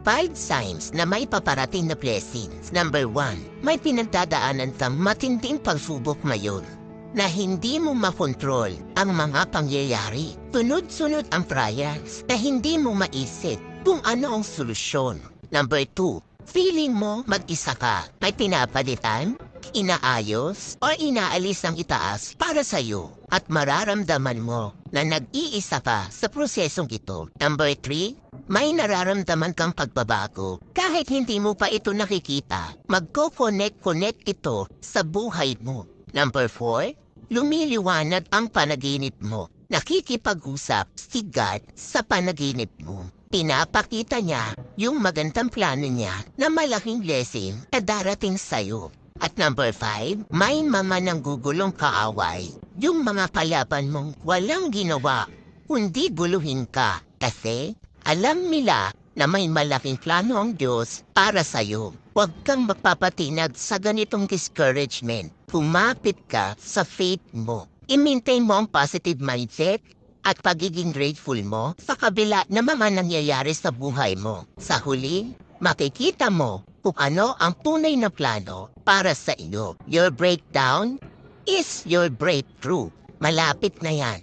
5 signs na may paparating na blessings. Number 1, may pinagdadaanan kang matinding pagsubok ngayon na hindi mo makontrol ang mga pangyayari. Sunod-sunod ang trials na hindi mo maisip kung ano ang solusyon. Number 2, feeling mo mag-isa ka. May pinapalitan, inaayos, o inaalis ang itaas para sa'yo. At mararamdaman mo na nag-iisa ka sa prosesong ito. Number 3, may nararamdaman kang pagbabago. Kahit hindi mo pa ito nakikita, magko-connect ito sa buhay mo. Number 4, lumiliwanag ang panaginip mo. Nakikipag-usap si God sa panaginip mo. Pinapakita niya yung magandang plano niya na malaking blessing na darating sa'yo. At number 5, may mga nanggugulong kaaway. Yung mga kalaban mong walang ginawa, kundi guluhin ka. Kasi alam nila na may malaking plano ang Diyos para sa'yo. Huwag kang magpapatinag sa ganitong discouragement. Kumapit ka sa faith mo. I-maintain mo ang positive mindset at pagiging grateful mo sa kabila ng mga nangyayari sa buhay mo. Sa huli, makikita mo kung ano ang tunay na plano para sa iyo. Your breakdown is your breakthrough. Malapit na yan.